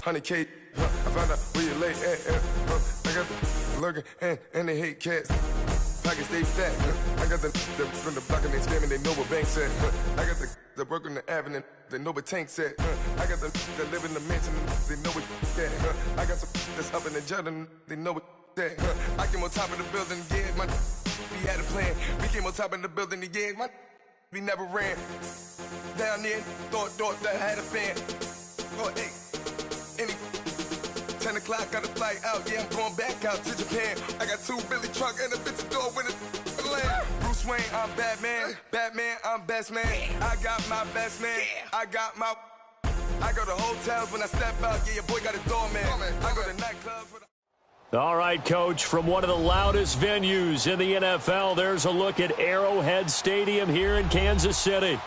100K. I found out where you lay at. I got the lurking and they hate cats. Pockets stay fat. I got the from the block and they scamming, they know what banks at. I got the work on the avenue, they know what tanks at. I got the that live in the mansion, they know what that. I got some that's up in the Jordan, they know what that. I came on top of the building, yeah, my we had a plan. We came on top of the building, yeah, my we never ran. Down there, thought that I had a fan. Oh, hey, any 10 o'clock, got a flight out, yeah, I'm going back out to Japan. I got 2 Billy truck and a bitch door with a land. Bruce Wayne, I'm Batman. Batman, I'm best man. I got my best man. I go to hotels when I step out, yeah, your boy got a doorman. I go to nightclubs with All right, Coach, from one of the loudest venues in the NFL, there's a look at Arrowhead Stadium here in Kansas City.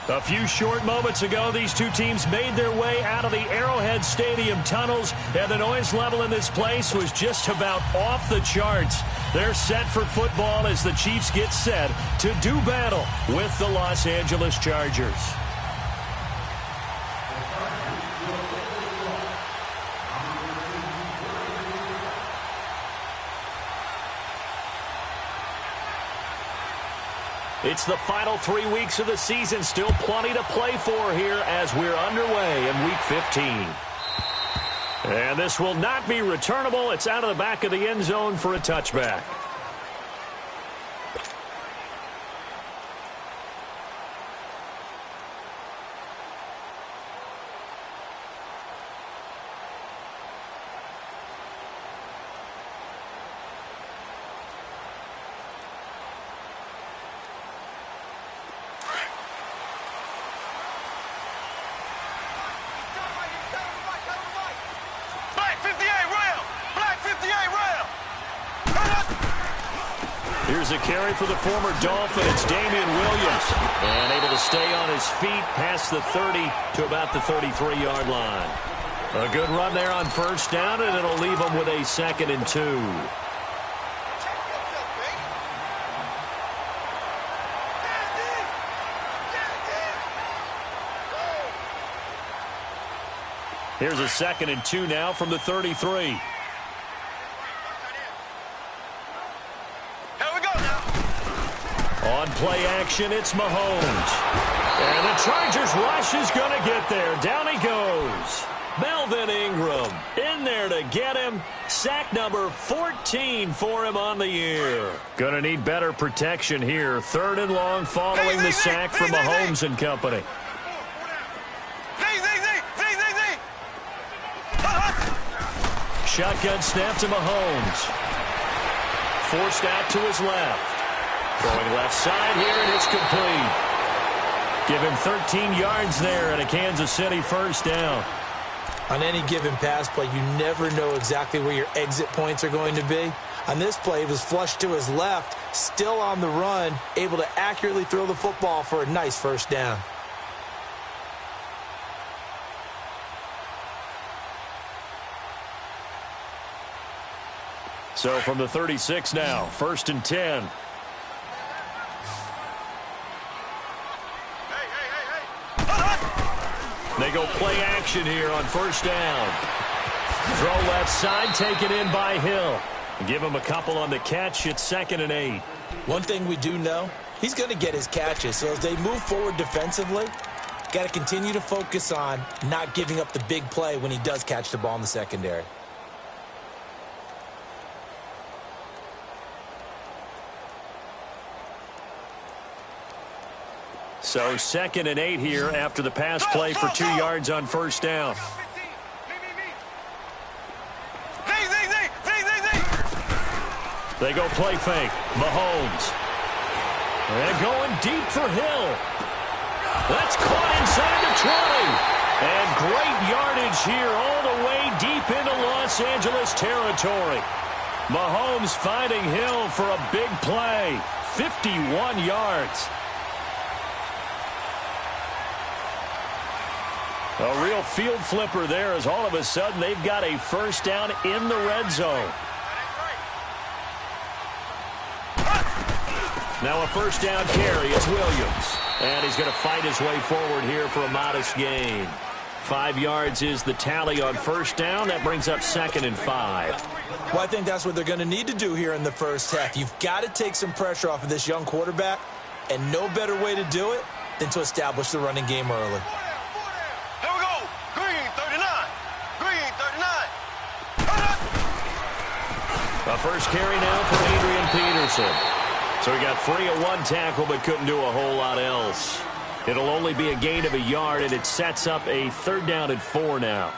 A few short moments ago, these two teams made their way out of the Arrowhead Stadium tunnels, and the noise level in this place was just about off the charts. They're set for football as the Chiefs get set to do battle with the Los Angeles Chargers. It's the final 3 weeks of the season. Still plenty to play for here as we're underway in Week 15. And this will not be returnable. It's out of the back of the end zone for a touchback. Here's a carry for the former Dolphin. It's Damian Williams. And able to stay on his feet past the 30 to about the 33-yard line. A good run there on first down, and it'll leave him with a 2nd and 2. Here's a 2nd and 2 now from the 33. On play action, it's Mahomes. And the Chargers rush is going to get there. Down he goes. Melvin Ingram in there to get him. Sack number 14 for him on the year. Going to need better protection here. 3rd and long following the sack from Mahomes and company. Shotgun snap to Mahomes. Forced out to his left. Throwing left side here, and it's complete. Give him 13 yards there and a Kansas City first down. On any given pass play, you never know exactly where your exit points are going to be. On this play, it was flushed to his left, still on the run, able to accurately throw the football for a nice first down. So from the 36 now, 1st and 10. They go play action here on first down. Throw left side, taken in by Hill. Give him a couple on the catch. It's 2nd and 8. One thing we do know, he's going to get his catches. So as they move forward defensively, got to continue to focus on not giving up the big play when he does catch the ball in the secondary. So 2nd and 8 here after the pass play for 2 yards on first down. They go play fake. Mahomes. And going deep for Hill. That's caught inside the 20. And great yardage here all the way deep into Los Angeles territory. Mahomes finding Hill for a big play. 51 yards. A real field flipper there as all of a sudden they've got a first down in the red zone. Now a first down carry. It's Williams. And he's going to fight his way forward here for a modest gain. 5 yards is the tally on first down. That brings up 2nd and 5. Well, I think that's what they're going to need to do here in the first half. You've got to take some pressure off of this young quarterback, and no better way to do it than to establish the running game early. Here we go. Green 39. Green 39. A first carry now for Adrian Peterson. So he got free of one tackle but couldn't do a whole lot else. It'll only be a gain of a yard, and it sets up a 3rd down and 4 now.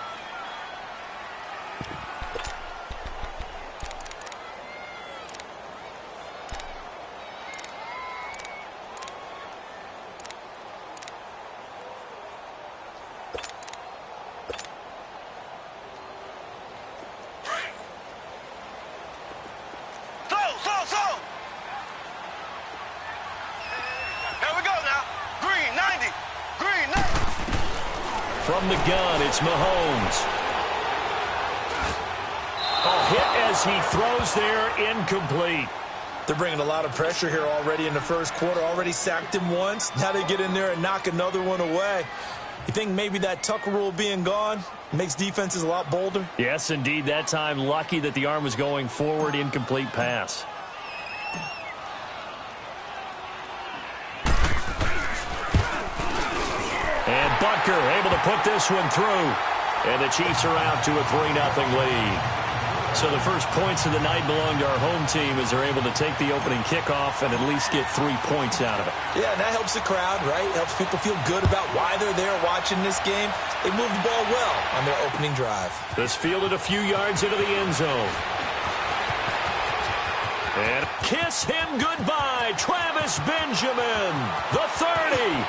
From the gun, it's Mahomes. A hit as he throws there, incomplete. They're bringing a lot of pressure here already in the first quarter. Already sacked him once. Now they get in there and knock another one away. You think maybe that Tucker rule being gone makes defenses a lot bolder? Yes, indeed. That time, lucky that the arm was going forward, incomplete pass. And Butker able to put this one through. And the Chiefs are out to a 3-0 lead. So the first points of the night belong to our home team as they're able to take the opening kickoff and at least get 3 points out of it. Yeah, and that helps the crowd, right? Helps people feel good about why they're there watching this game. They moved the ball well on their opening drive. This fielded a few yards into the end zone. And kiss him goodbye, Travis Benjamin, the 30.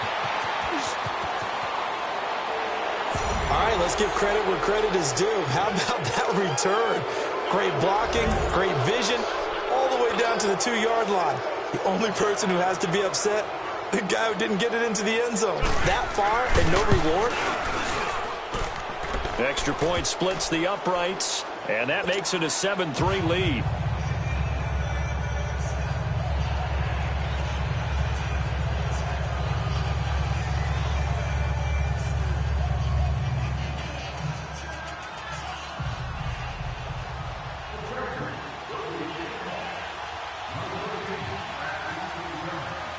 All right, let's give credit where credit is due. How about that return? Great blocking, great vision, all the way down to the 2-yard line. The only person who has to be upset, the guy who didn't get it into the end zone. That far and no reward? Extra point splits the uprights, and that makes it a 7-3 lead.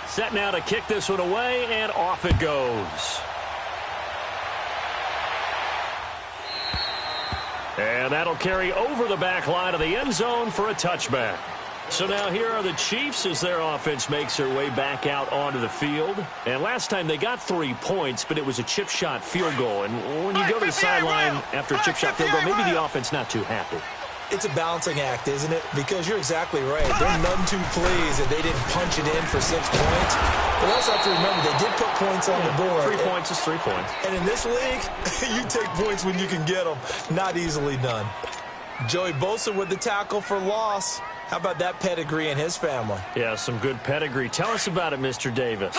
Set now to kick this one away, and off it goes. And that'll carry over the back line of the end zone for a touchback. So now here are the Chiefs as their offense makes their way back out onto the field. And last time they got 3 points, but it was a chip shot field goal. And when you go to the sideline after a chip shot field goal, maybe the offense not too happy. It's a balancing act, isn't it? Because you're exactly right. They're none too pleased that they didn't punch it in for 6 points. But we also have to remember they did put points on the board. 3 points is 3 points. And in this league, you take points when you can get them. Not easily done. Joey Bosa with the tackle for loss. How about that pedigree in his family? Yeah, some good pedigree. Tell us about it, Mr. Davis.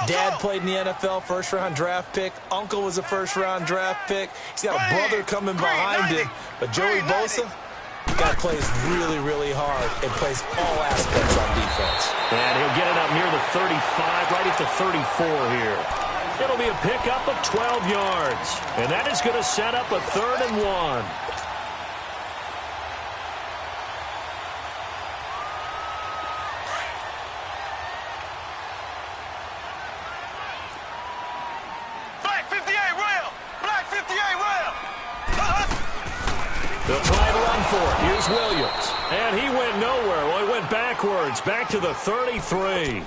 Dad played in the NFL, first-round draft pick. Uncle was a first-round draft pick. He's got a brother coming behind him. But Joey Bosa, guy plays really, really hard and plays all aspects on defense. And he'll get it up near the 35, right at the 34 here. It'll be a pickup of 12 yards. And that is going to set up a 3rd and 1. They'll try to run for it. Here's Williams. And he went nowhere. Well, he went backwards, back to the 33.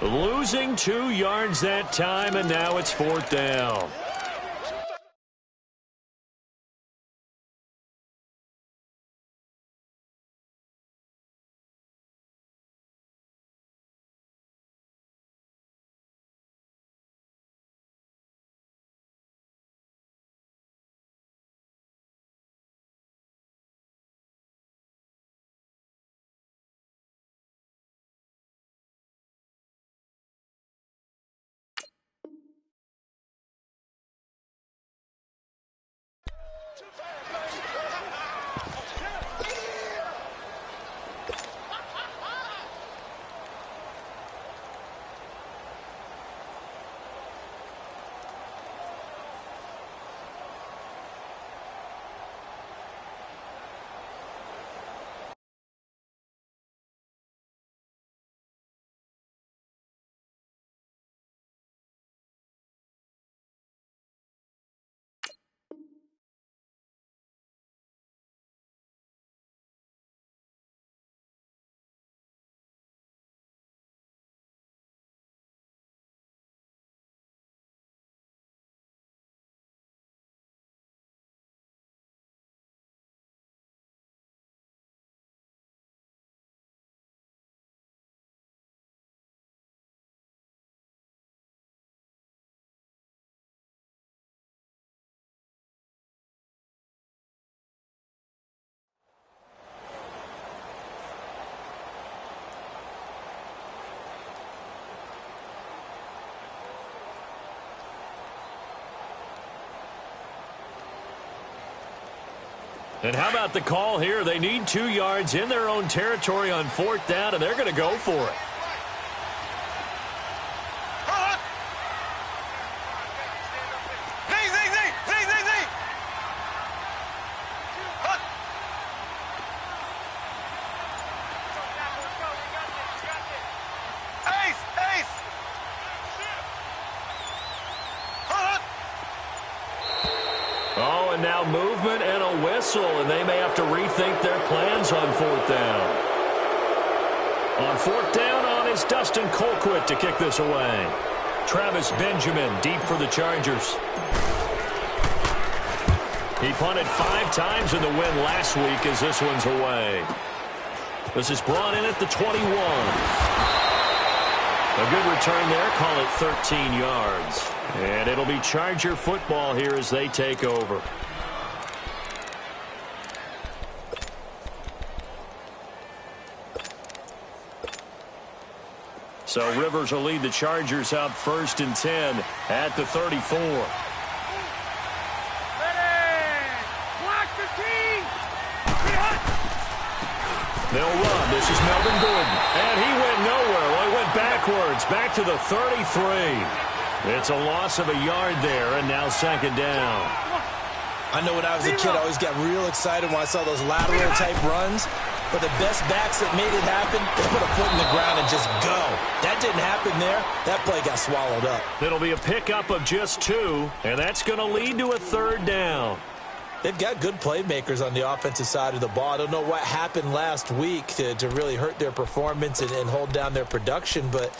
Losing 2 yards that time, and now it's 4th down. And how about the call here? They need 2 yards in their own territory on 4th down, and they're going to go for it. Oh, and now movement and a whistle, and they may have to rethink their plans on 4th down. On 4th down is Dustin Colquitt to kick this away. Travis Benjamin deep for the Chargers. He punted 5 times in the win last week as this one's away. This is brought in at the 21. A good return there, call it 13 yards. And it'll be Charger football here as they take over. So Rivers will lead the Chargers out 1st and 10 at the 34. They'll run. This is Melvin Gordon. And he went nowhere. Well, he went backwards. Back to the 33. It's a loss of a yard there, and now 2nd down. I know when I was a kid, I always got real excited when I saw those lateral-type runs. But the best backs that made it happen, they put a foot in the ground and just go. That didn't happen there. That play got swallowed up. It'll be a pickup of just 2, and that's going to lead to a 3rd down. They've got good playmakers on the offensive side of the ball. I don't know what happened last week to really hurt their performance and hold down their production, but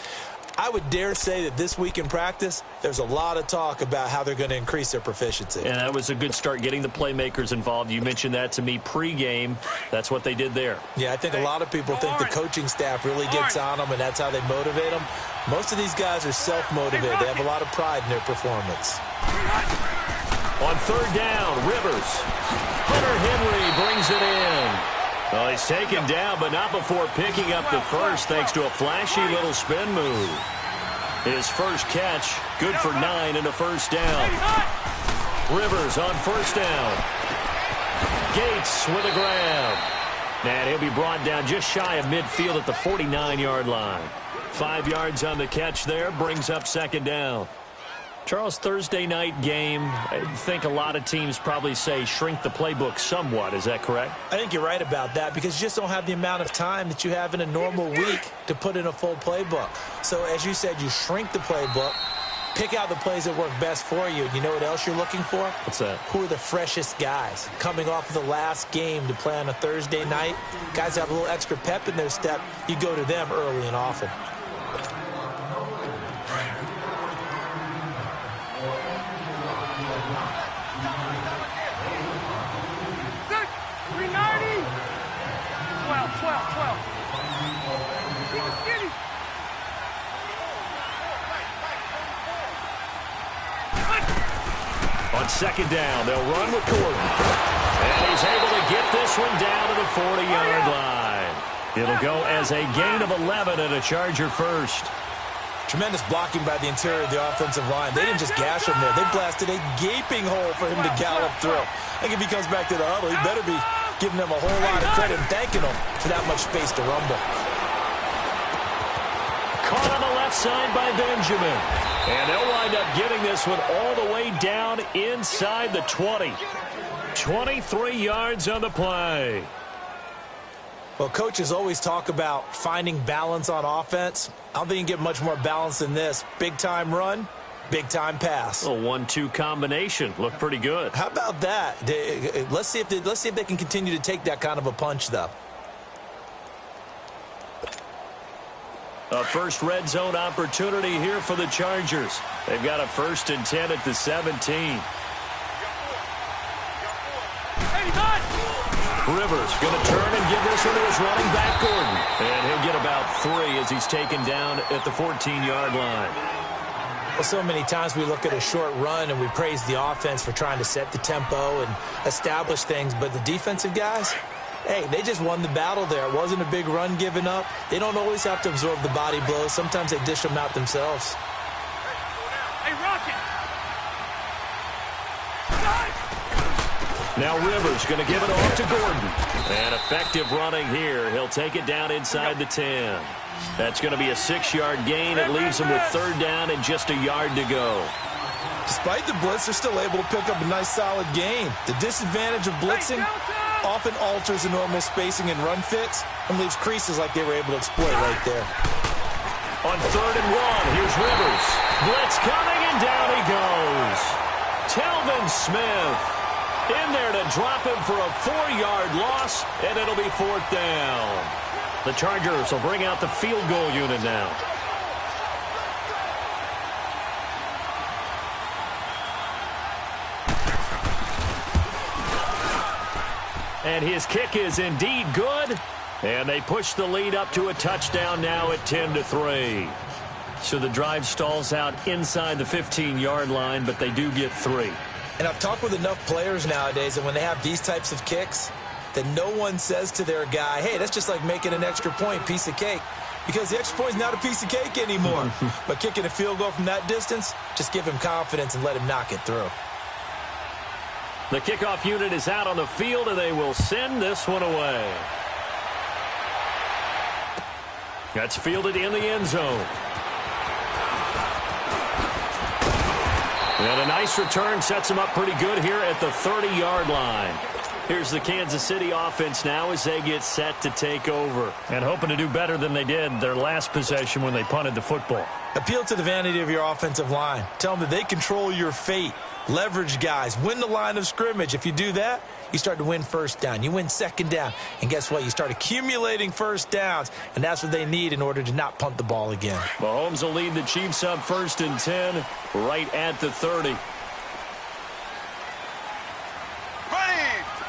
I would dare say that this week in practice, there's a lot of talk about how they're going to increase their proficiency. And that was a good start getting the playmakers involved. You mentioned that to me pregame. That's what they did there. Yeah, I think a lot of people think the coaching staff really gets on them, and that's how they motivate them. Most of these guys are self-motivated. They have a lot of pride in their performance. On 3rd down, Rivers. Hunter Henry brings it in. Well, he's taken down, but not before picking up the first thanks to a flashy little spin move. His first catch, good for 9 and a 1st down. Rivers on 1st down. Gates with a grab. And he'll be brought down just shy of midfield at the 49-yard line. 5 yards on the catch there, brings up 2nd down. Charles, Thursday night game, I think a lot of teams probably say shrink the playbook somewhat. Is that correct? I think you're right about that because you just don't have the amount of time that you have in a normal week to put in a full playbook. So, as you said, you shrink the playbook, pick out the plays that work best for you. You know what else you're looking for? What's that? Who are the freshest guys? Coming off of the last game to play on a Thursday night, guys have a little extra pep in their step. You go to them early and often. On 2nd down, they'll run with Gordon. And he's able to get this one down to the 40-yard line. It'll go as a gain of 11 and a Charger first. Tremendous blocking by the interior of the offensive line. They didn't just gash him there. They blasted a gaping hole for him to gallop through. I think if he comes back to the huddle, he better be giving them a whole lot of credit and thanking them for that much space to rumble. Caught on the left side by Benjamin. And they'll wind up getting this one all the way down inside the 20. 23 yards on the play. Well, coaches always talk about finding balance on offense. I don't think you can get much more balance than this. Big-time run, big-time pass. A 1-2 combination. Looked pretty good. How about that? Let's see if they can continue to take that kind of a punch, though. A first red zone opportunity here for the Chargers. They've got a 1st and 10 at the 17. Rivers going to turn and give this one to his running back, Gordon. And he'll get about 3 as he's taken down at the 14-yard line. Well, so many times we look at a short run and we praise the offense for trying to set the tempo and establish things, but the defensive guys, hey, they just won the battle there. It wasn't a big run given up. They don't always have to absorb the body blows. Sometimes they dish them out themselves. Hey, Rocket! Now Rivers going to give it off to Gordon. And effective running here. He'll take it down inside the 10. That's going to be a 6-yard gain. It leaves him with 3rd down and just a yard to go. Despite the blitz, they're still able to pick up a nice solid gain. The disadvantage of blitzing often alters the normal spacing and run fits and leaves creases like they were able to exploit right there. On 3rd and 1, here's Rivers. Blitz coming, and down he goes. Telvin Smith in there to drop him for a 4-yard loss, and it'll be 4th down. The Chargers will bring out the field goal unit now. And his kick is indeed good. And they push the lead up to a touchdown now at 10-3. So the drive stalls out inside the 15-yard line, but they do get 3. And I've talked with enough players nowadays that when they have these types of kicks, that no one says to their guy, hey, that's just like making an extra point, piece of cake. Because the extra point is not a piece of cake anymore. But kicking a field goal from that distance, just give him confidence and let him knock it through. The kickoff unit is out on the field, and they will send this one away. That's fielded in the end zone. And a nice return sets them up pretty good here at the 30-yard line. Here's the Kansas City offense now as they get set to take over. And hoping to do better than they did their last possession when they punted the football. Appeal to the vanity of your offensive line. Tell them that they control your fate. Leverage guys. Win the line of scrimmage. If you do that, you start to win 1st down. You win 2nd down. And guess what? You start accumulating 1st downs. And that's what they need in order to not punt the ball again. Mahomes will lead the Chiefs up 1st and 10 right at the 30. Ready.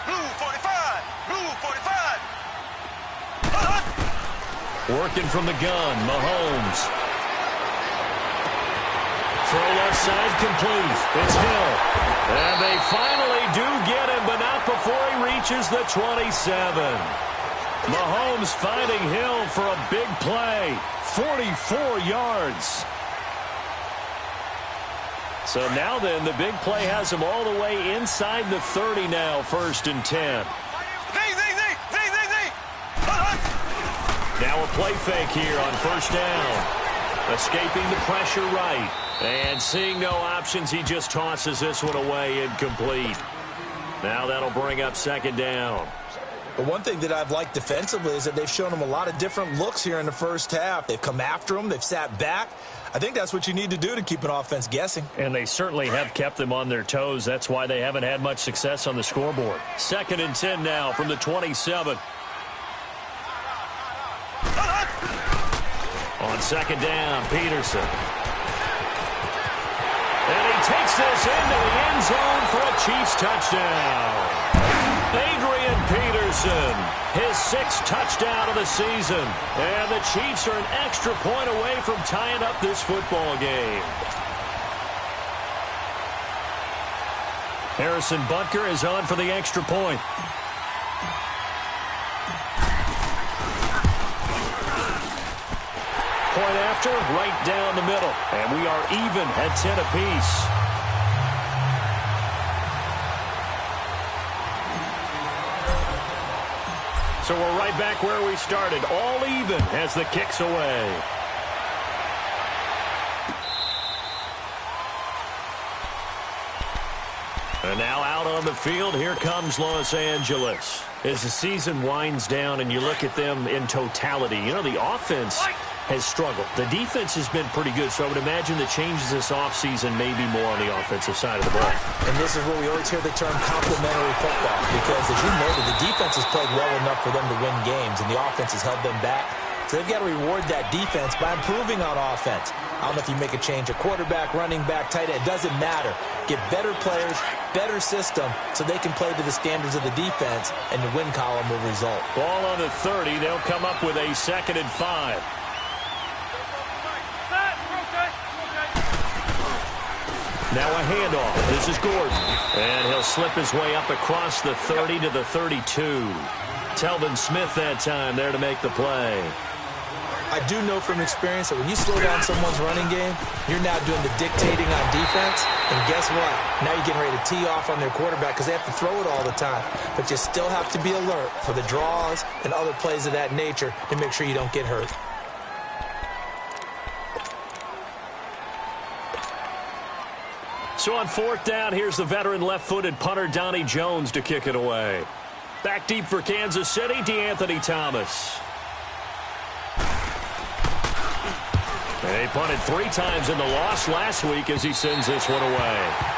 Blue 45. Blue 45. Working from the gun, Mahomes. Throw left side complete. It's Hill. And they finally do get him, but not before he reaches the 27. Mahomes finding Hill for a big play. 44 yards. So now then, the big play has him all the way inside the 30 now, 1st and 10. Now a play fake here on 1st down. Escaping the pressure right. And seeing no options, he just tosses this one away incomplete. Now that'll bring up 2nd down. But one thing that I've liked defensively is that they've shown him a lot of different looks here in the 1st half. They've come after him. They've sat back. I think that's what you need to do to keep an offense guessing. And they certainly have kept them on their toes. That's why they haven't had much success on the scoreboard. 2nd and 10 now from the 27. On 2nd down, Peterson. And he takes this into the end zone for a Chiefs touchdown. Adrian Peterson, his 6th touchdown of the season. And the Chiefs are an extra point away from tying up this football game. Harrison Butker is on for the extra point. Point after, right down the middle. And we are even at 10 apiece. So we're right back where we started. All even as the kick's away. And now out on the field, here comes Los Angeles. As the season winds down and you look at them in totality, you know, the offense has struggled. The defense has been pretty good, so I would imagine the changes this offseason may be more on the offensive side of the ball. And this is where we always hear the term complementary football, because as you noted, the defense has played well enough for them to win games, and the offense has held them back. So they've got to reward that defense by improving on offense. I don't know if you make a change, a quarterback, running back, tight end, it doesn't matter. Get better players, better system, so they can play to the standards of the defense, and the win column will result. Ball on the 30, they'll come up with a 2nd and 5. Now a handoff. This is Gordon. And he'll slip his way up across the 30 to the 32. Telvin Smith that time there to make the play. I do know from experience that when you slow down someone's running game, you're now doing the dictating on defense. And guess what? Now you're getting ready to tee off on their quarterback because they have to throw it all the time. But you still have to be alert for the draws and other plays of that nature to make sure you don't get hurt. So on 4th down, here's the veteran left-footed punter Donnie Jones to kick it away. Back deep for Kansas City, DeAnthony Thomas. And he punted 3 times in the loss last week as he sends this one away.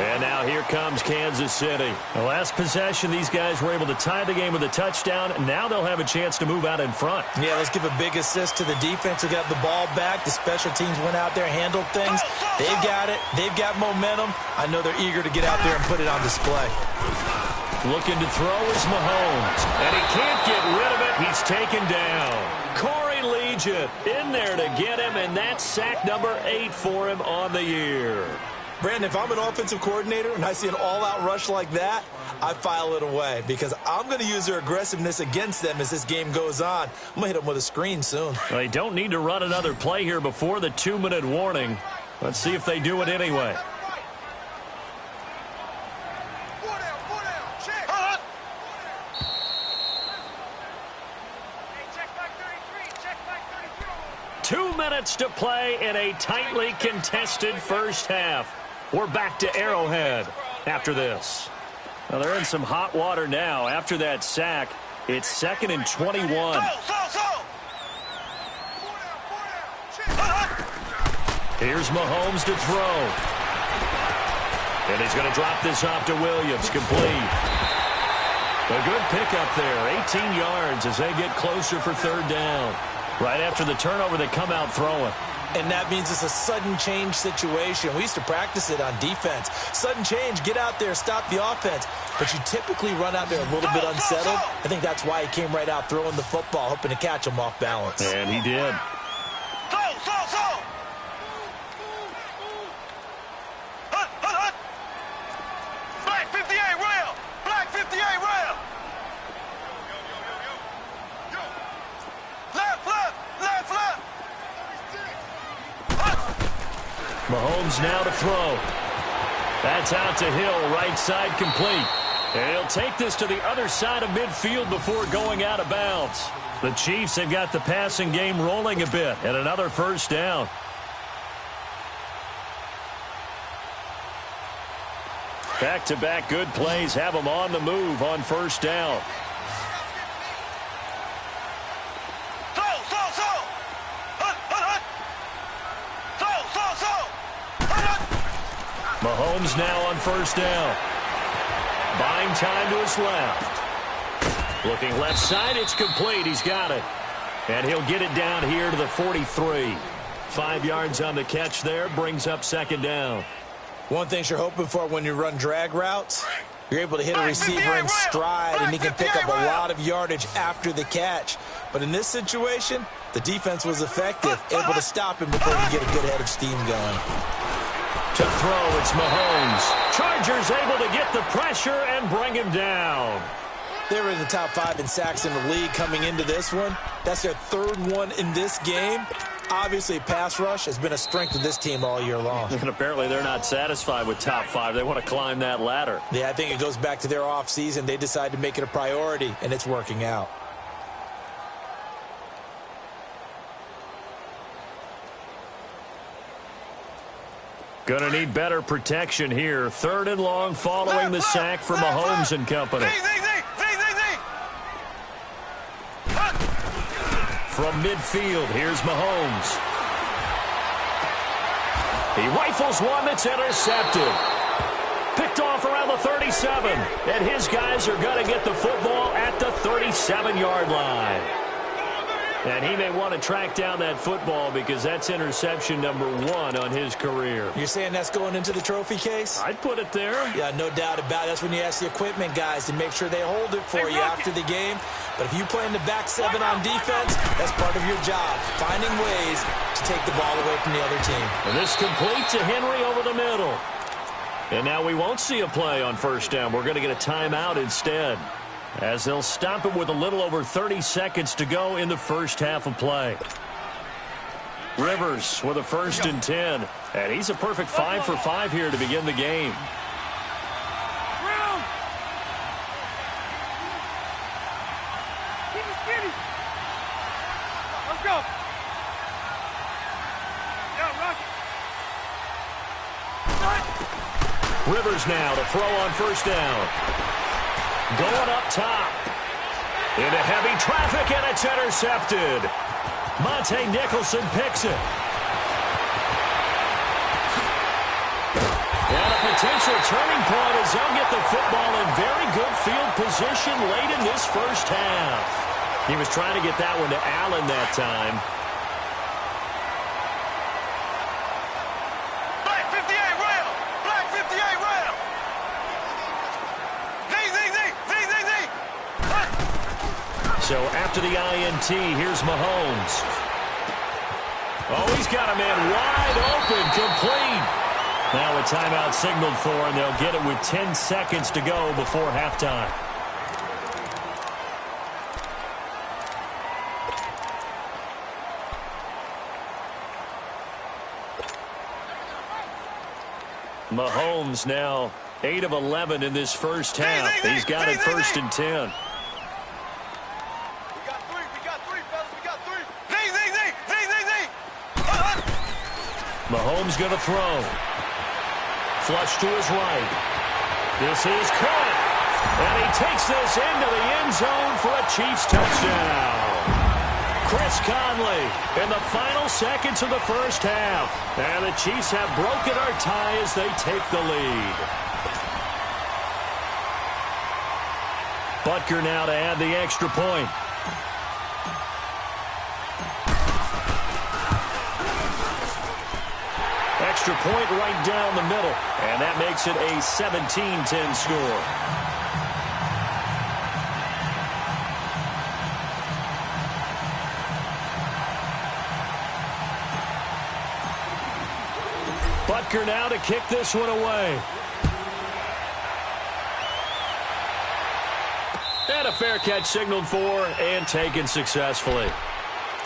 And now here comes Kansas City. The last possession, these guys were able to tie the game with a touchdown. Now they'll have a chance to move out in front. Yeah, let's give a big assist to the defense who got the ball back. The special teams went out there, handled things. They've got it. They've got momentum. I know they're eager to get out there and put it on display. Looking to throw is Mahomes. And he can't get rid of it. He's taken down. Corey Legion in there to get him, and that's sack number 8 for him on the year. Brandon, if I'm an offensive coordinator and I see an all-out rush like that, I file it away because I'm going to use their aggressiveness against them as this game goes on. I'm going to hit them with a screen soon. They don't need to run another play here before the 2-minute warning. Let's see if they do it anyway. Two minutes to play in a tightly contested first half. We're back to Arrowhead after this. Well, they're in some hot water now. After that sack, it's 2nd and 21. Here's Mahomes to throw. And he's going to drop this off to Williams. Complete. A good pickup there. 18 yards as they get closer for 3rd down. Right after the turnover, they come out throwing. And that means it's a sudden change situation. We used to practice it on defense. Sudden change, get out there, stop the offense. But you typically run out there a little bit unsettled. I think that's why he came right out throwing the football, hoping to catch him off balance. And he did. Black 58 rail! Black 58 rail! Left, left, left, left! Mahomes now to throw. That's out to Hill, right side complete. And he'll take this to the other side of midfield before going out of bounds. The Chiefs have got the passing game rolling a bit, and another 1st down. Back-to-back good plays have them on the move on 1st down. Mahomes now on 1st down. Buying time to his left. Looking left side, it's complete. He's got it. And he'll get it down here to the 43. 5 yards on the catch there, brings up 2nd down. One thing you're hoping for when you run drag routes, you're able to hit a receiver in stride, and he can pick up a lot of yardage after the catch. But in this situation, the defense was effective, able to stop him before he get a good head of steam going. To throw, it's Mahomes. Chargers able to get the pressure and bring him down. They were in the top 5 in sacks in the league coming into this one. That's their 3rd one in this game. Obviously, pass rush has been a strength of this team all year long. And apparently they're not satisfied with top 5. They want to climb that ladder. Yeah, I think it goes back to their offseason. They decided to make it a priority, and it's working out. Going to need better protection here. 3rd and long following the sack for Mahomes and company. From midfield, here's Mahomes. He rifles one that's intercepted. Picked off around the 37. And his guys are going to get the football at the 37-yard line. And he may want to track down that football because that's interception number 1 on his career. You're saying that's going into the trophy case? I'd put it there. Yeah, no doubt about it. That's when you ask the equipment guys to make sure they hold it for you after the game. But if you play in the back 7 on defense, that's part of your job, finding ways to take the ball away from the other team. And this complete to Henry over the middle. And now we won't see a play on 1st down. We're going to get a timeout instead. as they'll stop it with a little over 30 seconds to go in the first half of play. Rivers with a 1st and 10, and he's a perfect 5 for 5 here to begin the game. Let's go. Rivers now to throw on 1st down. Going up top. Into heavy traffic, and it's intercepted. Monte Nicholson picks it. And a potential turning point as they'll get the football in very good field position late in this first half. He was trying to get that one to Allen that time. Black 58 round. Black 58 round. Z. So after the INT, here's Mahomes. Oh, he's got a man wide open, complete. Now a timeout signaled for, and they'll get it with 10 seconds to go before halftime. Mahomes now 8 of 11 in this first half. He's got it 1st and 10. Mahomes going to throw. Flush to his right. This is caught. And he takes this into the end zone for a Chiefs touchdown. Chris Conley in the final seconds of the first half. And the Chiefs have broken our tie as they take the lead. Butker now to add the extra point. Extra point right down the middle. And that makes it a 17-10 score. Butker now to kick this one away. And a fair catch signaled for and taken successfully.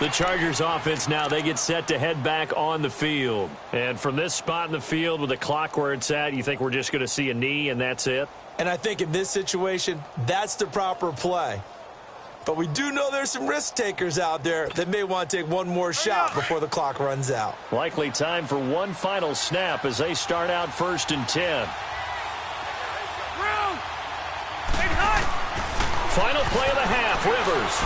The Chargers offense now, they get set to head back on the field. And from this spot in the field with the clock where it's at, you think we're just going to see a knee and that's it? And I think in this situation, that's the proper play. But we do know there's some risk takers out there that may want to take one more shot before the clock runs out. Likely time for one final snap as they start out 1st and 10. Final play of the half, Rivers.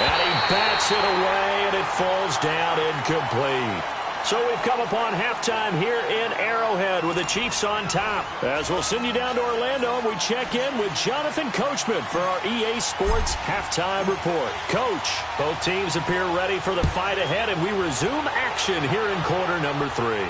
And he bats it away, and it falls down incomplete. So we've come upon halftime here in Arrowhead with the Chiefs on top. As we'll send you down to Orlando, and we check in with Jonathan Coachman for our EA Sports Halftime Report. Coach, both teams appear ready for the fight ahead, and we resume action here in quarter number 3.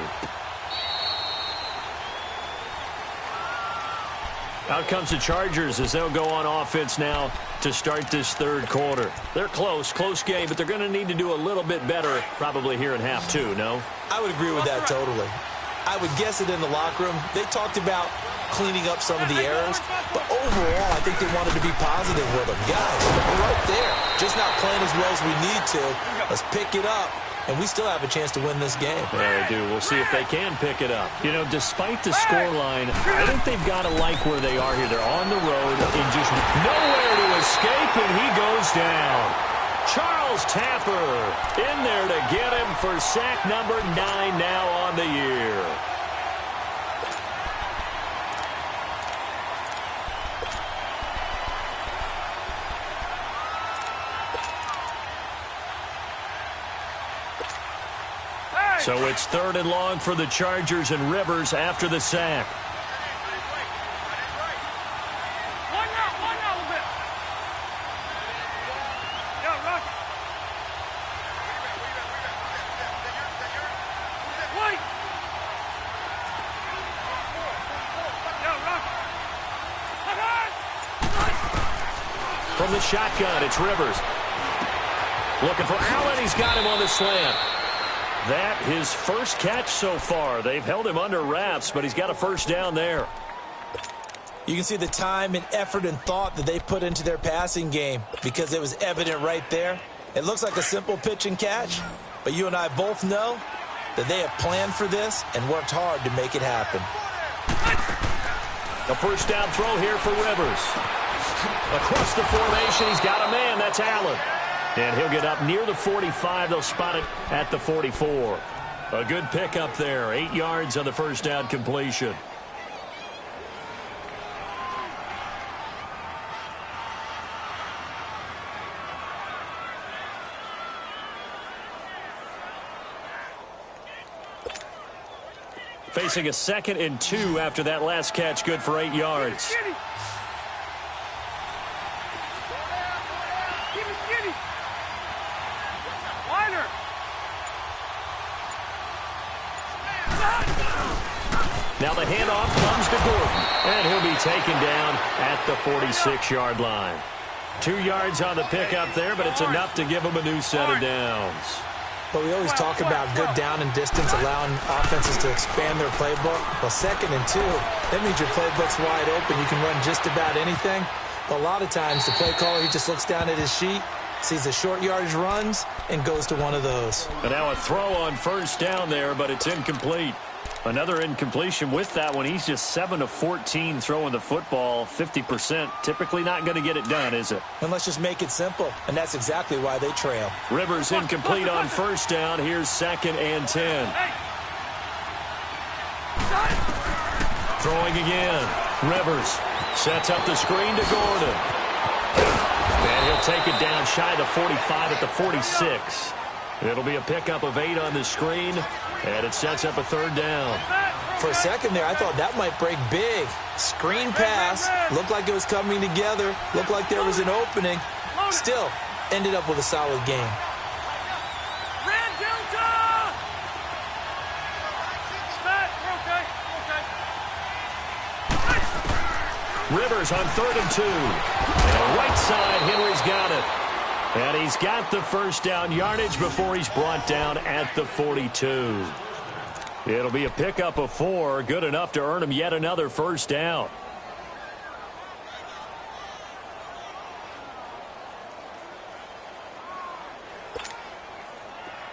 Out comes the Chargers as they'll go on offense now to start this third quarter. They're close game, but they're going to need to do a little bit better probably here in half 2, no? I would agree with that totally. I would guess it in the locker room. They talked about cleaning up some of the errors, but overall, I think they wanted to be positive with them. Guys, we're right there. Just not playing as well as we need to. Let's pick it up. And we still have a chance to win this game. Yeah, they do. We'll see if they can pick it up. You know, despite the scoreline, I think they've got to like where they are here. They're on the road and just nowhere to escape, and he goes down. Charles Tapper in there to get him for sack number 9 now on the year. So it's 3rd and long for the Chargers, and Rivers after the sack. From the shotgun, it's Rivers. Looking for Allen. He's got him on the slant. That his first catch so far. They've held him under wraps, but he's got a first down there. You can see the time and effort and thought that they put into their passing game because it was evident right there. It looks like a simple pitch and catch, but you and I both know that they have planned for this and worked hard to make it happen. A first down throw here for Rivers. Across the formation, he's got a man. That's Allen. And he'll get up near the 45. They'll spot it at the 44. A good pickup there. 8 yards on the first down completion. Facing a 2nd and 2 after that last catch, good for 8 yards. Now the handoff comes to Gordon, and he'll be taken down at the 46-yard line. 2 yards on the pickup there, but it's enough to give him a new set of downs. But we always talk about good down and distance, allowing offenses to expand their playbook. Well, 2nd and 2, that means your playbook's wide open. You can run just about anything. But a lot of times, the play caller, he just looks down at his sheet, sees the short yardage runs, and goes to one of those. And now a throw on first down there, but it's incomplete. Another incompletion with that one. He's just 7 of 14 throwing the football, 50%. Typically not going to get it done, is it? And let's just make it simple, and that's exactly why they trail. Rivers incomplete on first down. Here's 2nd and 10. Throwing again. Rivers sets up the screen to Gordon. And he'll take it down shy of the 45 at the 46. It'll be a pickup of 8 on the screen, and it sets up a 3rd down. For a second there, I thought that might break big. Screen pass, looked like it was coming together, looked like there was an opening. Still, ended up with a solid game. Rivers on 3rd and 2. And right side, Henry's got it. And he's got the first down yardage before he's brought down at the 42. It'll be a pickup of 4, good enough to earn him yet another first down.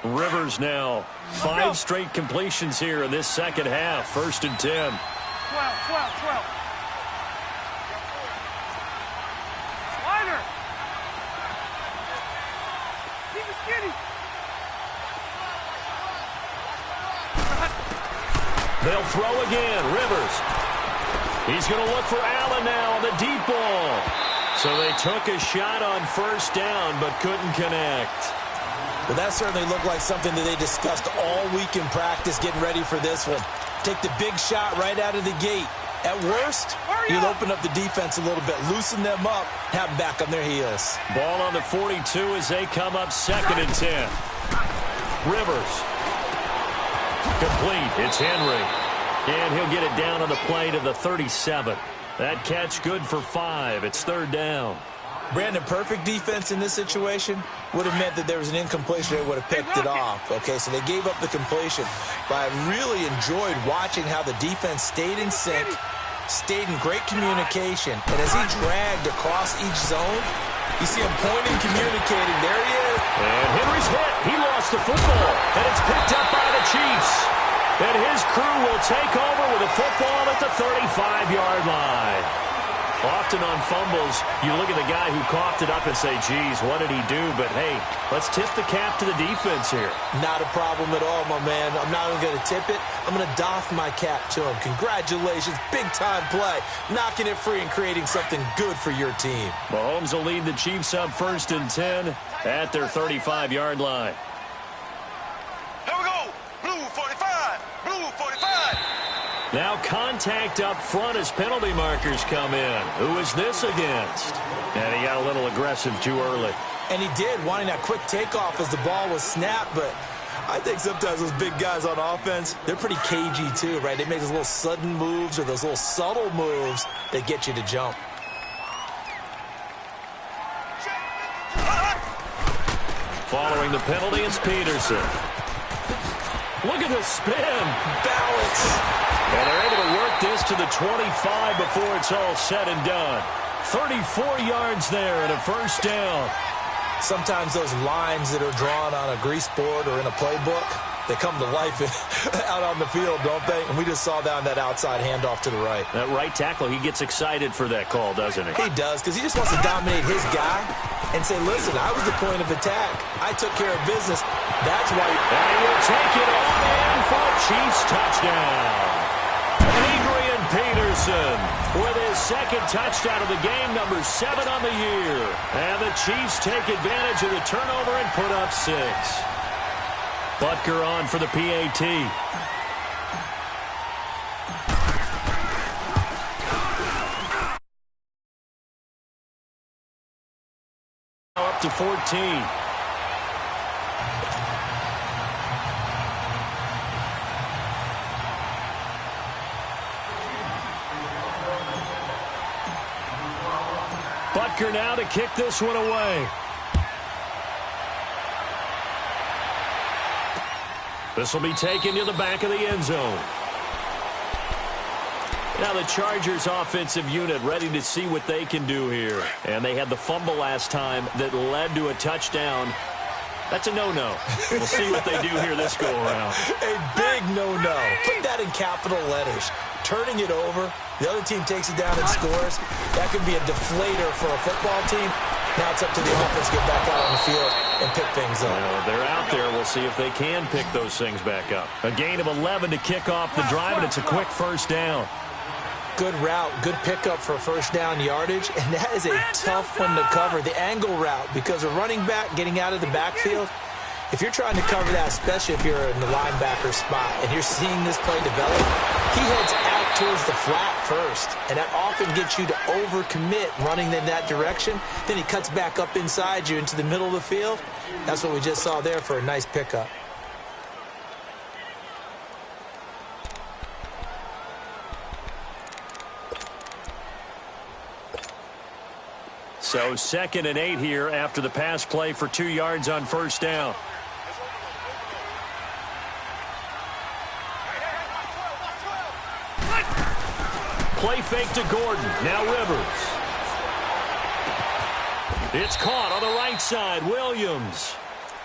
Rivers now 5 straight completions here in this second half. 1st and 10. 12. They'll throw again. Rivers. He's going to look for Allen now on the deep ball. So they took a shot on first down but couldn't connect. Well, that certainly looked like something that they discussed all week in practice getting ready for this one. Take the big shot right out of the gate. At worst, you'll open up the defense a little bit, loosen them up, have them back on their heels. Ball on the 42 as they come up 2nd and 10. Rivers. Complete. It's Henry. And he'll get it down on the play to the 37. That catch good for 5. It's 3rd down. Brandon, perfect defense in this situation would have meant that there was an incompletion. They would have picked it off. Okay, so they gave up the completion. But I really enjoyed watching how the defense stayed in sync, stayed in great communication. And as he dragged across each zone, you see him pointing, communicating. There he is. And Henry's hit. He lost the football. And it's picked up by the Chiefs. And his crew will take over with a football at the 35-yard line. Often on fumbles, you look at the guy who coughed it up and say, geez, what did he do? But, hey, let's tip the cap to the defense here. Not a problem at all, my man. I'm not even going to tip it. I'm going to doff my cap to him. Congratulations. Big-time play. Knocking it free and creating something good for your team. Mahomes will lead the Chiefs up 1st and 10 at their 35-yard line. Here we go. Blue 45. Blue 45. Now contact up front as penalty markers come in. Who is this against? And he got a little aggressive too early. And he did, wanting that quick takeoff as the ball was snapped. But I think sometimes those big guys on offense, they're pretty cagey too, right? They make those little sudden moves or those little subtle moves that get you to jump. Following the penalty, it's Peterson. Look at the spin. Balance. And they're able to work this to the 25 before it's all said and done. 34 yards there and a first down. Sometimes those lines that are drawn on a grease board or in a playbook, they come to life out on the field, don't they? And we just saw down that outside handoff to the right. That right tackle, he gets excited for that call, doesn't he? He does, because he just wants to dominate his guy and say, listen, I was the point of attack. I took care of business. That's why. And he will take it on in for a Chiefs touchdown. Adrian Peterson with his second touchdown of the game, number 7 on the year. And the Chiefs take advantage of the turnover and put up 6. Butker on for the PAT. Up to 14. Butker now to kick this one away. This will be taken to the back of the end zone. Now the Chargers offensive unit ready to see what they can do here. And they had the fumble last time that led to a touchdown. That's a no-no. We'll see what they do here this go-around. A big no-no. Put that in capital letters. Turning it over, the other team takes it down and scores. That could be a deflator for a football team. Now it's up to the offense to get back out on the field and pick things up. Well, they're out there. We'll see if they can pick those things back up. A gain of 11 to kick off the drive, and it's a quick first down. Good route, good pickup for first down yardage, and that is a tough one to cover, the angle route, because a running back getting out of the backfield, if you're trying to cover that, especially if you're in the linebacker spot and you're seeing this play develop, he heads out towards the flat first, and that often gets you to overcommit running in that direction. Then he cuts back up inside you into the middle of the field. That's what we just saw there for a nice pickup. So 2nd and 8 here after the pass play for 2 yards on first down. Play fake to Gordon. Now Rivers. It's caught on the right side. Williams.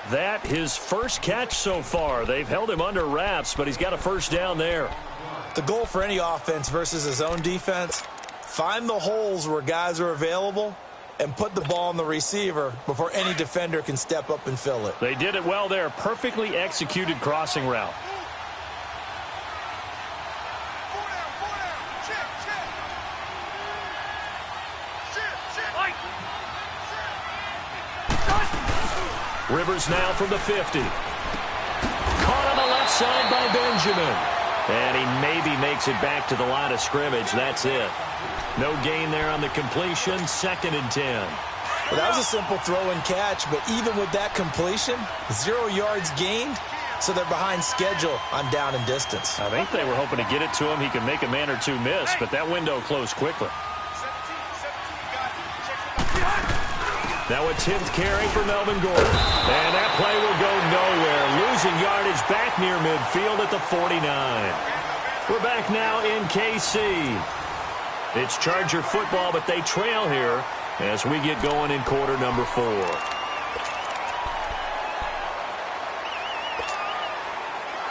That his first catch so far. They've held him under wraps, but he's got a first down there. The goal for any offense versus his own defense, find the holes where guys are available and put the ball on the receiver before any defender can step up and fill it. They did it well there. Perfectly executed crossing route. Rivers now from the 50. Caught on the left side by Benjamin. And he maybe makes it back to the line of scrimmage. That's it. No gain there on the completion. 2nd and 10. Well, that was a simple throw and catch, but even with that completion, 0 yards gained, so they're behind schedule on down and distance. I think they were hoping to get it to him. He could make a man or two miss, but that window closed quickly. Now a 10th carry for Melvin Gordon. And that play will go nowhere. Losing yardage back near midfield at the 49. We're back now in KC. It's Charger football, but they trail here as we get going in quarter number 4.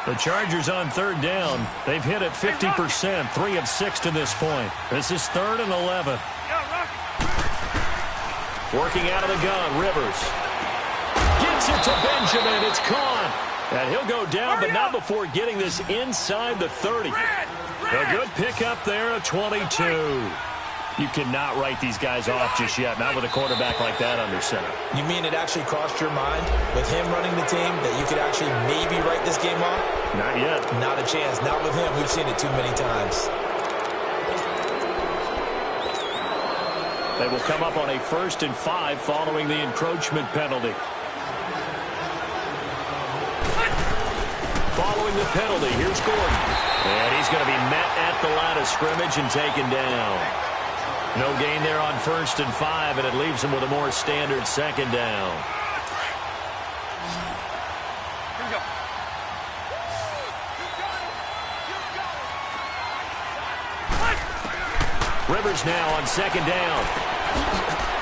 The Chargers on 3rd down. They've hit it 50%, 3 of 6 to this point. This is 3rd and 11. Working out of the gun, Rivers. Gets it to Benjamin. It's caught. And he'll go down, but not before getting this inside the 30. A good pickup there, a 22. You cannot write these guys off just yet, not with a quarterback like that under center. You mean it actually crossed your mind with him running the team that you could actually maybe write this game off? Not yet. Not a chance. Not with him. We've seen it too many times. They will come up on a 1st and 5 following the encroachment penalty. Following the penalty, here's Gordon. And he's going to be met at the line of scrimmage and taken down. No gain there on 1st and 5, and it leaves him with a more standard 2nd down. Rivers now on second down.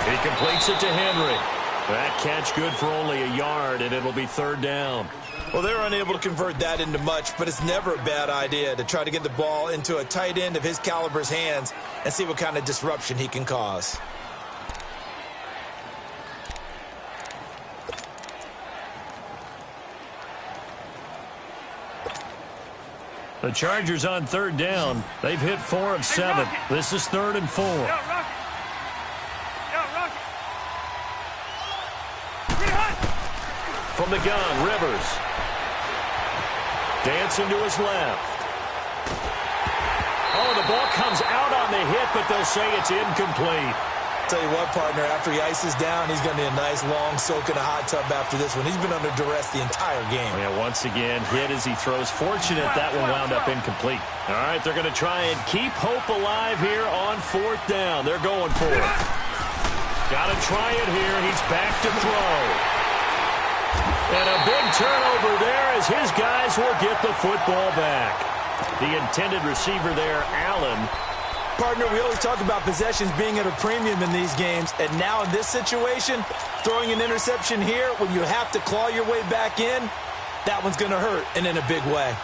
He completes it to Henry. That catch good for only a yard, and it'll be third down. Well, they're unable to convert that into much, but it's never a bad idea to try to get the ball into a tight end of his caliber's hands and see what kind of disruption he can cause. The Chargers on third down. They've hit 4 of 7. This is 3rd and 4. From the gun, Rivers. Dancing to his left. Oh, the ball comes out on the hit, but they'll say it's incomplete. Tell you what, partner, after he ices down, he's going to need a nice long soak in a hot tub after this one. He's been under duress the entire game. Yeah, once again, hit as he throws. Fortunate that one wound up incomplete. All right, they're going to try and keep hope alive here on 4th down. They're going for it. Got to try it here. He's back to throw. And a big turnover there as his guys will get the football back. The intended receiver there, Allen. Partner, we always talk about possessions being at a premium in these games, and now in this situation, throwing an interception here when you have to claw your way back in, that one's going to hurt, and in a big way.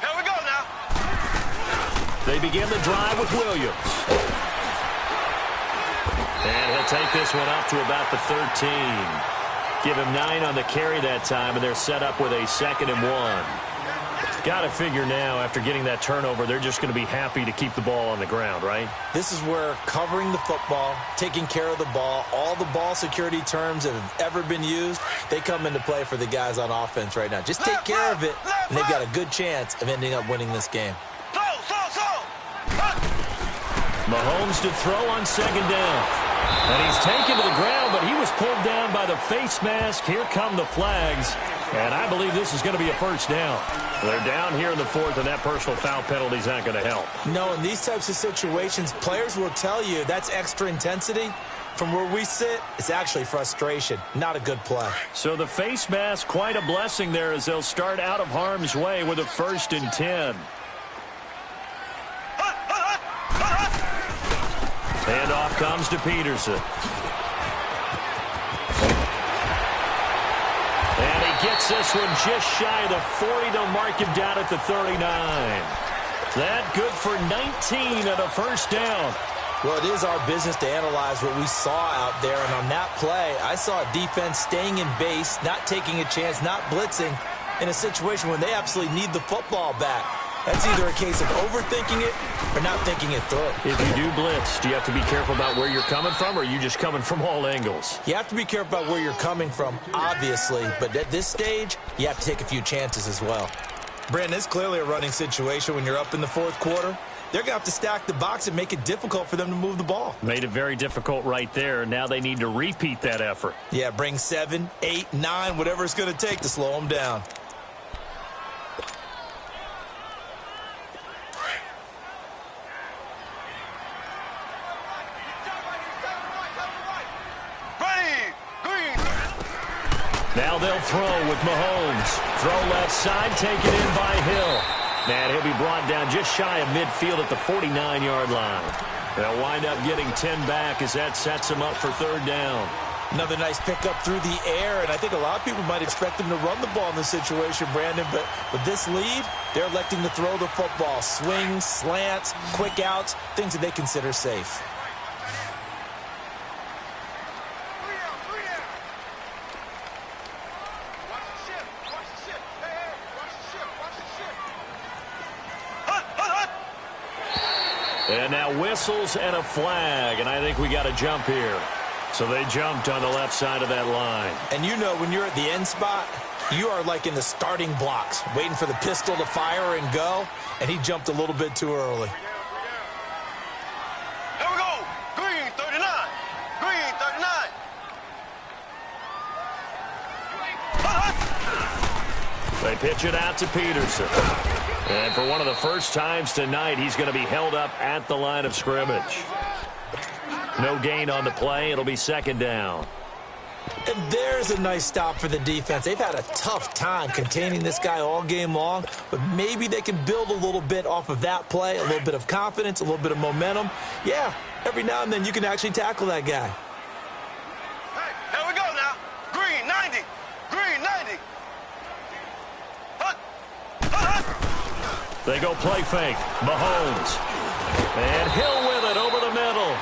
Here we go now. They begin the drive with Williams. And he'll take this one up to about the 13. Give him 9 on the carry that time, and they're set up with a 2nd and 1. Got to figure now, after getting that turnover, they're just going to be happy to keep the ball on the ground, right? This is where covering the football, taking care of the ball, all the ball security terms that have ever been used, they come into play for the guys on offense right now. Just take care of it, and they've got a good chance of ending up winning this game. Mahomes to throw on 2nd down. And he's taken to the ground, but he was pulled down by the face mask. Here come the flags. And I believe this is going to be a 1st down. They're down here in the 4th, and that personal foul penalty is not going to help. No, in these types of situations, players will tell you that's extra intensity. From where we sit, it's actually frustration. Not a good play. So the face mask, quite a blessing there as they'll start out of harm's way with a 1st and 10. Handoff comes to Peterson. And he gets this one just shy of the 40. They'll mark him down at the 39. That good for 19 and a 1st down. Well, it is our business to analyze what we saw out there. And on that play, I saw a defense staying in base, not taking a chance, not blitzing in a situation when they absolutely need the football back. That's either a case of overthinking it or not thinking it through. If you do blitz, do you have to be careful about where you're coming from, or are you just coming from all angles? You have to be careful about where you're coming from, obviously. But at this stage, you have to take a few chances as well. Brandon, it's clearly a running situation when you're up in the 4th quarter. They're going to have to stack the box and make it difficult for them to move the ball. Made it very difficult right there. Now they need to repeat that effort. Yeah, bring 7, 8, 9, whatever it's going to take to slow them down. Now they'll throw with Mahomes. Throw left side, taken in by Hill. And he'll be brought down just shy of midfield at the 49-yard line. They'll wind up getting 10 back as that sets them up for 3rd down. Another nice pickup through the air, and I think a lot of people might expect them to run the ball in this situation, Brandon, but with this lead, they're electing to throw the football. Swings, slants, quick outs, things that they consider safe. And now whistles and a flag, and I think we got a jump here. So they jumped on the left side of that line. And you know when you're at the end spot, you are like in the starting blocks, waiting for the pistol to fire and go, and he jumped a little bit too early. Here we go. Green 39. Green 39. They pitch it out to Peterson. And for one of the first times tonight, he's going to be held up at the line of scrimmage. No gain on the play. It'll be 2nd down. And there's a nice stop for the defense. They've had a tough time containing this guy all game long, but maybe they can build a little bit off of that play, a little bit of confidence, a little bit of momentum. Yeah, every now and then you can actually tackle that guy. Hey, here we go now. Green 90. Green 90. Hut. They go play fake. Mahomes. And Hill with it over the middle.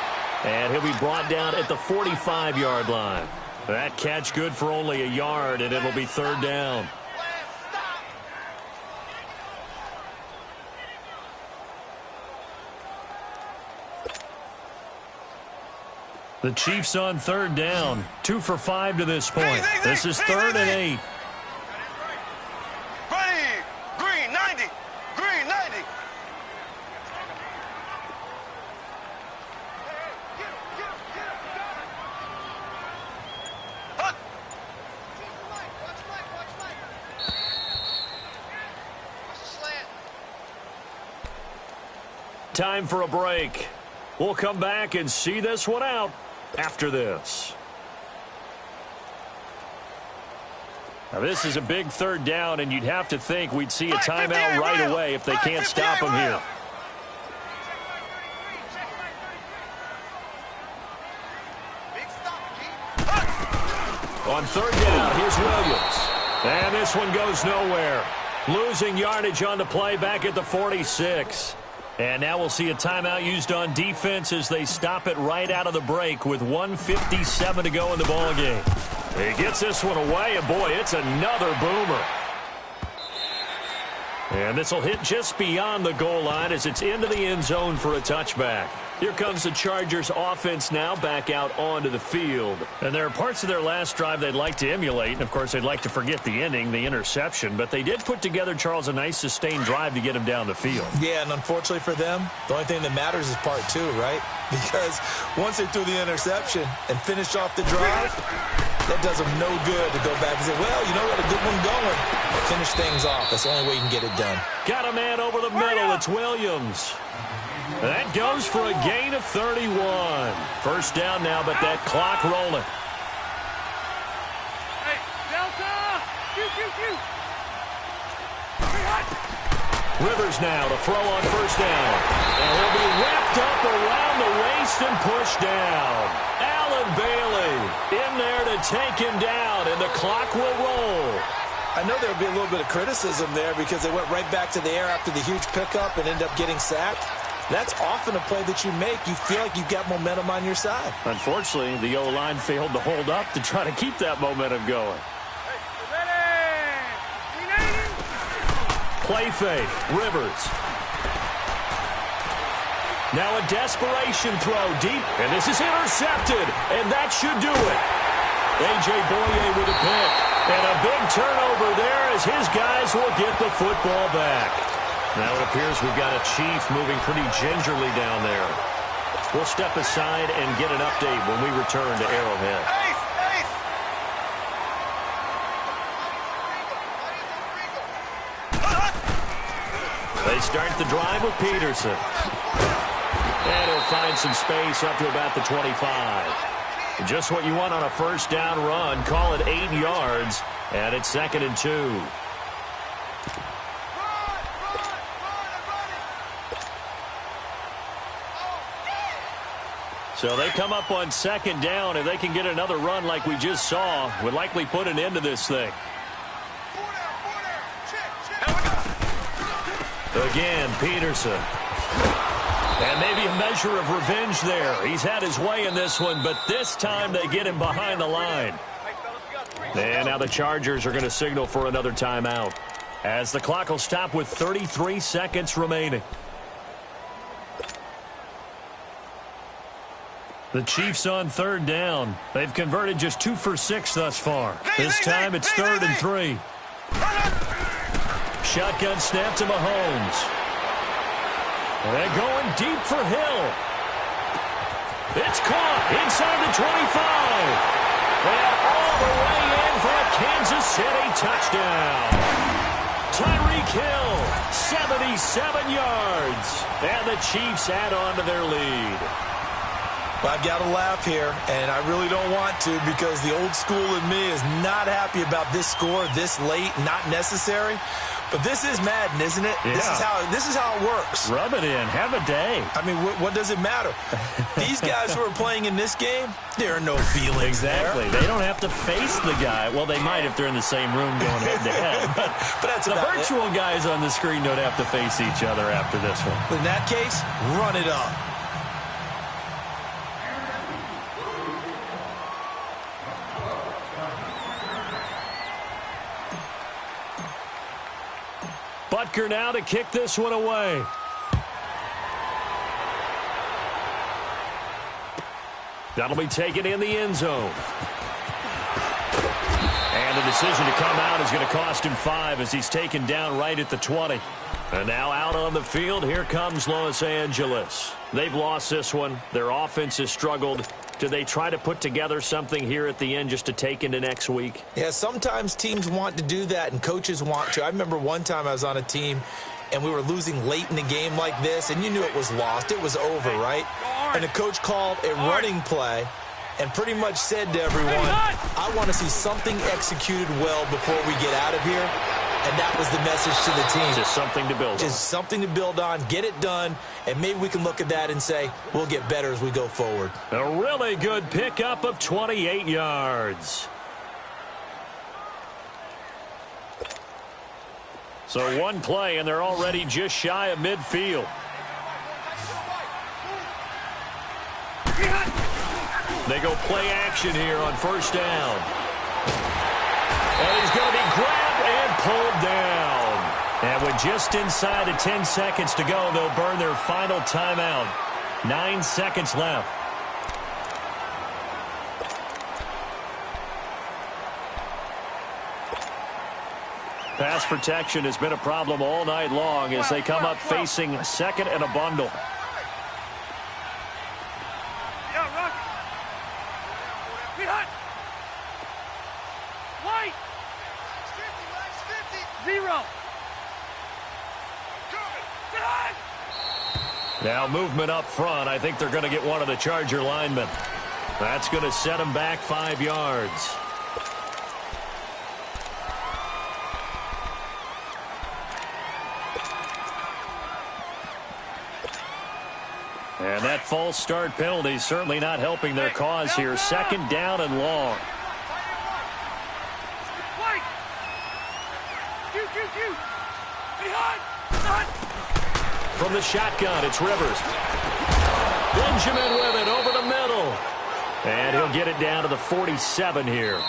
And he'll be brought down at the 45-yard line. That catch good for only a yard, and it'll be third down. The Chiefs on third down. 2 for 5 to this point. This is 3rd and 8. Ready. Green 90. Green 90. Hut. Time for a break. We'll come back and see this one out after this. Now, this is a big third down, and you'd have to think we'd see a timeout right away if they can't stop him here. On third down, here's Williams. And this one goes nowhere. Losing yardage on the play back at the 46. And now we'll see a timeout used on defense as they stop it right out of the break with 1:57 to go in the ballgame. He gets this one away, and boy, it's another boomer. And this will hit just beyond the goal line as it's into the end zone for a touchback. Here comes the Chargers offense now back out onto the field. And there are parts of their last drive they'd like to emulate. And, of course, they'd like to forget the ending, the interception. But they did put together, Charles, a nice sustained drive to get him down the field. Yeah, and unfortunately for them, the only thing that matters is part 2, right? Because once they threw the interception and finished off the drive, that does them no good to go back and say, well, you know what, a good one going. Finish things off. That's the only way you can get it done. Got a man over the middle. It's Williams. That goes for a gain of 31. First down now, but that clock rolling. Hey, Delta! Rivers now to throw on first down. And he'll be wrapped up around the waist and pushed down. Allen Bailey in there to take him down, and the clock will roll. I know there'll be a little bit of criticism there because they went right back to the air after the huge pickup and ended up getting sacked. That's often a play that you make. You feel like you've got momentum on your side. Unfortunately, the O-line failed to hold up to try to keep that momentum going. Play fake, Rivers. Now a desperation throw deep, and this is intercepted, and that should do it. A.J. Boye with a pick, and a big turnover there as his guys will get the football back. Now it appears we've got a Chief moving pretty gingerly down there. We'll step aside and get an update when we return to Arrowhead. They start the drive with Peterson. And he'll find some space up to about the 25. Just what you want on a first down run. Call it 8 yards. And it's 2nd and 2. So they come up on 2nd down. If they can get another run like we just saw, would likely put an end to this thing. Again, Peterson. And maybe a measure of revenge there. He's had his way in this one, but this time they get him behind the line. And now the Chargers are going to signal for another timeout, as the clock will stop with 33 seconds remaining. The Chiefs on 3rd down. They've converted just 2 for 6 thus far. This time it's 3rd and 3. Shotgun snap to Mahomes. And they're going deep for Hill. It's caught inside the 25. And all the way in for a Kansas City touchdown. Tyreek Hill, 77 yards. And the Chiefs add on to their lead. Well, I've got to laugh here, and I really don't want to because the old school in me is not happy about this score this late, not necessary. But this is Madden, isn't it? Yeah. This is how it works. Rub it in. Have a day. I mean, what does it matter? These guys who are playing in this game, there are no feelings Exactly. there. They don't have to face the guy. Well, they might if they're in the same room going head-to-head. But that's the about virtual guys on the screen don't have to face each other after this one. In that case, run it up. Butker now to kick this one away. That'll be taken in the end zone. And the decision to come out is going to cost him 5 as he's taken down right at the 20. And now out on the field, here comes Los Angeles. They've lost this one. Their offense has struggled. Do they try to put together something here at the end just to take into next week? Yeah, sometimes teams want to do that and coaches want to. I remember one time I was on a team and we were losing late in the game like this, and you knew it was lost. It was over, right? And the coach called a running play and pretty much said to everyone, I want to see something executed well before we get out of here. And that was the message to the team. Just something to build on. Just something to build on, get it done, and maybe we can look at that and say, we'll get better as we go forward. A really good pickup of 28 yards. So one play, and they're already just shy of midfield. They go play action here on first down. And he's going to be grabbed and pulled down. And with just inside of 10 seconds to go, they'll burn their final timeout. 9 seconds left. Pass protection has been a problem all night long as they come up facing second and a bundle. Now movement up front. I think they're going to get one of the Charger linemen. That's going to set them back 5 yards. And that false start penalty is certainly not helping their cause here. Second down and long. From the shotgun, it's Rivers. Benjamin with it over the middle. And he'll get it down to the 47 here.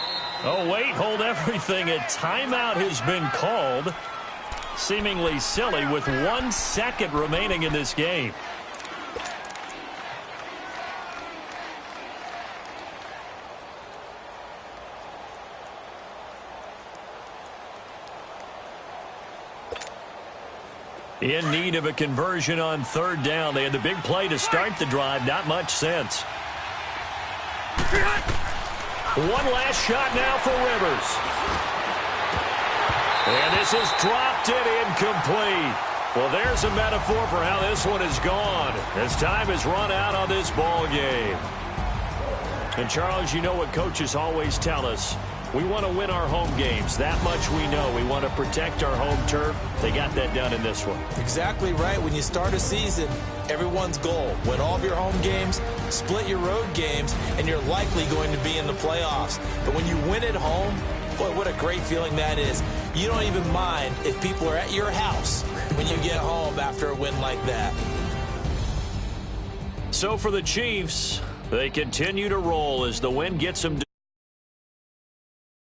Oh, wait, hold everything. A timeout has been called. Seemingly silly with 1 second remaining in this game. In need of a conversion on third down. They had the big play to start the drive. Not much sense. One last shot now for Rivers. And this is dropped it incomplete. Well, there's a metaphor for how this one is gone as time has run out on this ball game. And, Charles, you know what coaches always tell us. We want to win our home games. That much we know. We want to protect our home turf. They got that done in this one. Exactly right. When you start a season, everyone's goal, win all of your home games, split your road games, and you're likely going to be in the playoffs. But when you win at home, boy, what a great feeling that is. You don't even mind if people are at your house when you get home after a win like that. So for the Chiefs, they continue to roll as the win gets them